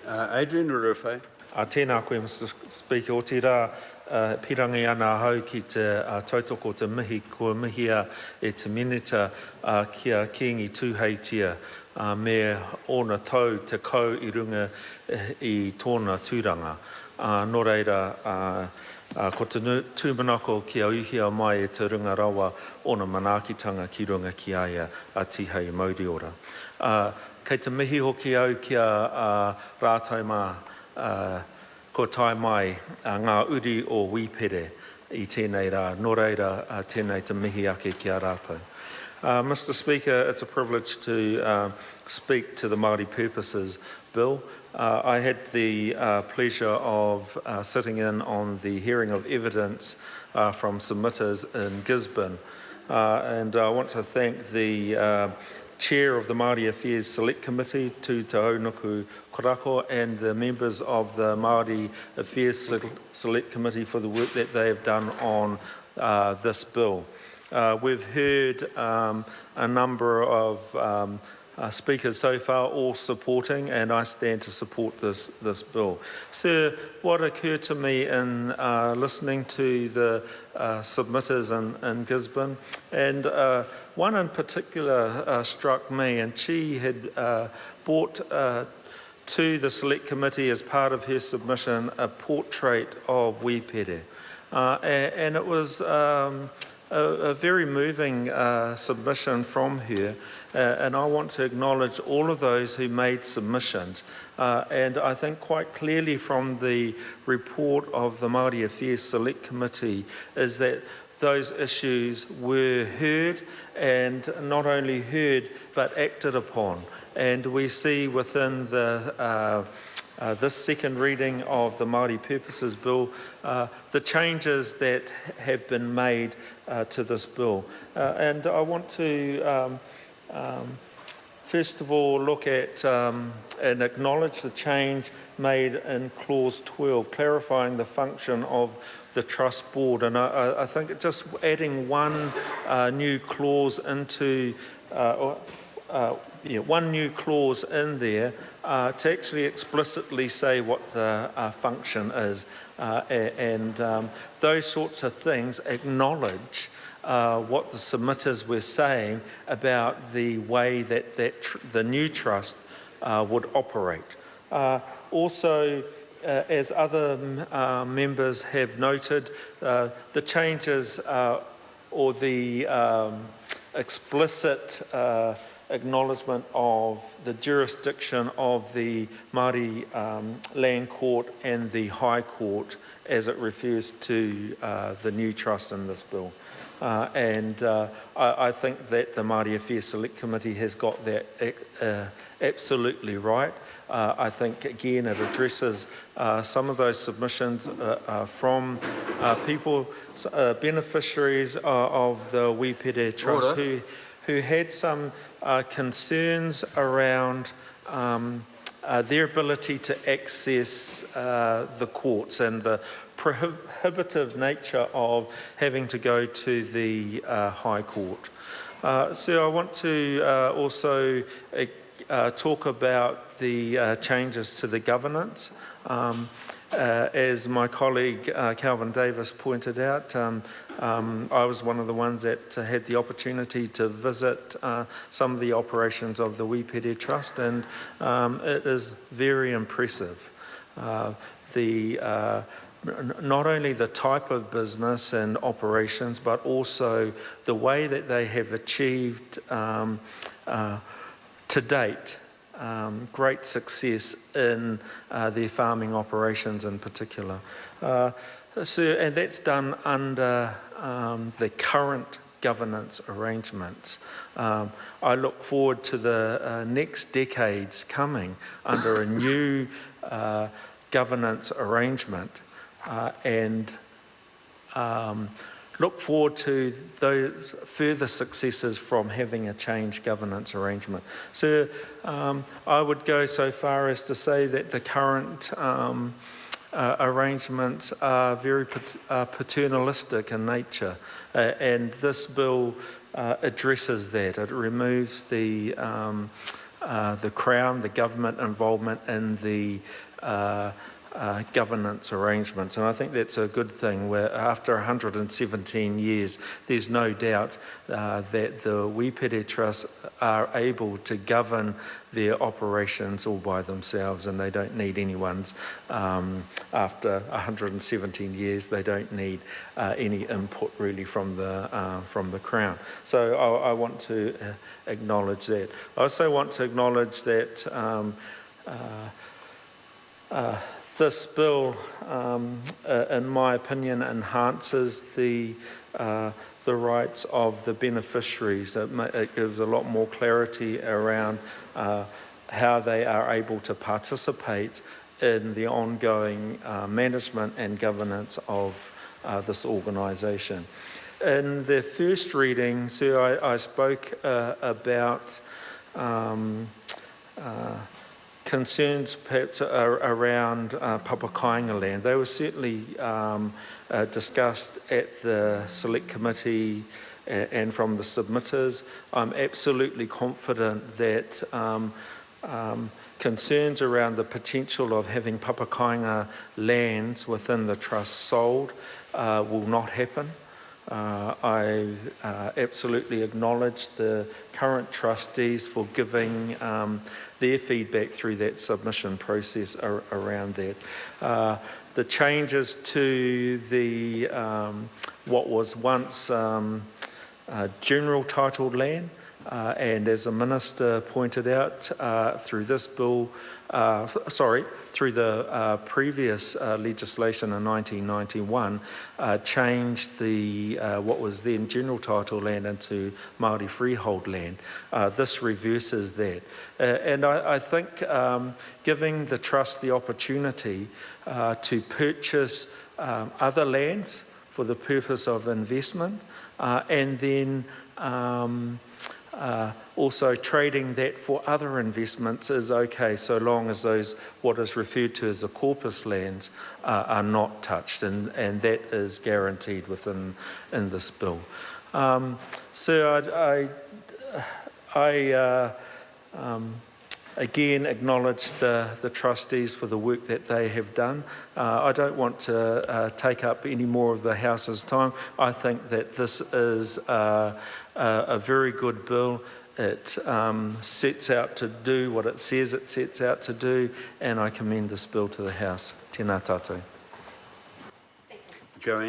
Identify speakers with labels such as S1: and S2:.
S1: Adrian Rurewhai.
S2: Tēnā koe, Mr. Speaker, o te rā pirangi ana hau ki te tautoko te mihi, kua mihia e te minita kia kiengi tūheitia me ona tau te kau I runga I tōna tūranga. Nō reira, ko te tūmanako kia uhia mai e te runga rawa ona manaakitanga ki runga ki aia a tihei Māori ora. Kei te mihi hoki au kia rātai mā ko tai mai ngā uri o wīpere I tēnei rā. Nō reira, tēnei te mihi ake kia rātou. Mr. Speaker, it's a privilege to speak to the Māori Purposes Bill. I had the pleasure of sitting in on the hearing of evidence from submitters in Gisborne. And I want to thank the Chair of the Māori Affairs Select Committee, Tū Te Haunuku Korako, and the members of the Māori Affairs Select Committee for the work that they have done on this bill. We've heard a number of speakers so far all supporting, and I stand to support this bill. Sir, what occurred to me in listening to the submitters in Gisborne, and one in particular struck me, and she had brought to the Select Committee as part of her submission a portrait of Wīpere. And it was a very moving submission from her, and I want to acknowledge all of those who made submissions. And I think quite clearly from the report of the Māori Affairs Select Committee is that those issues were heard, and not only heard but acted upon. And we see within the this second reading of the Māori Purposes Bill, the changes that have been made to this bill. And I want to first of all look at and acknowledge the change made in Clause 12, clarifying the function of the Trust Board. And I think just adding one new clause into one new clause in there to actually explicitly say what the function is, and those sorts of things acknowledge what the submitters were saying about the way that the new trust would operate. Also, as other members have noted, the changes or the explicit acknowledgement of the jurisdiction of the Māori Land Court and the High Court as it refers to the new trust in this bill. And I think that the Māori Affairs Select Committee has got that absolutely right. I think, again, it addresses some of those submissions from people, beneficiaries of the Wīpere Trust, who had some concerns around their ability to access the courts and the prohibitive nature of having to go to the High Court. So I want to also talk about the changes to the governance. As my colleague Calvin Davis pointed out, I was one of the ones that had the opportunity to visit some of the operations of the Wīpere Trust, and it is very impressive. Not only the type of business and operations, but also the way that they have achieved to date great success in their farming operations in particular. And that's done under the current governance arrangements. I look forward to the next decades coming under a new governance arrangement, and look forward to those further successes from having a changed governance arrangement. So I would go so far as to say that the current arrangements are very paternalistic in nature, and this bill addresses that. It removes the the Crown, the government involvement in the governance arrangements. And I think that's a good thing, where after 117 years, there's no doubt that the Wīpere Trust are able to govern their operations all by themselves, and they don't need anyone's, after 117 years, they don't need any input really from the Crown. So I want to acknowledge that. I also want to acknowledge that this bill, in my opinion, enhances the rights of the beneficiaries. It gives a lot more clarity around how they are able to participate in the ongoing management and governance of this organisation. In the first reading, so I spoke about concerns perhaps around Papakainga land. They were certainly discussed at the Select Committee and from the submitters. I'm absolutely confident that concerns around the potential of having Papakainga lands within the trust sold will not happen. I absolutely acknowledge the current trustees for giving their feedback through that submission process around that. The changes to the what was once general titled land, and as the Minister pointed out, through this bill, through the previous legislation in 1991, changed the what was then general title land into Māori freehold land. This reverses that. And I think giving the Trust the opportunity to purchase other lands for the purpose of investment, and then also trading that for other investments is okay, so long as those, what is referred to as the corpus lands, are not touched, and that is guaranteed within this bill. So I again acknowledge the trustees for the work that they have done. I don't want to take up any more of the House's time. I think that this is a very good bill. It sets out to do what it says it sets out to do, and I commend this bill to the House. Tēnā tātou.
S1: Joanne.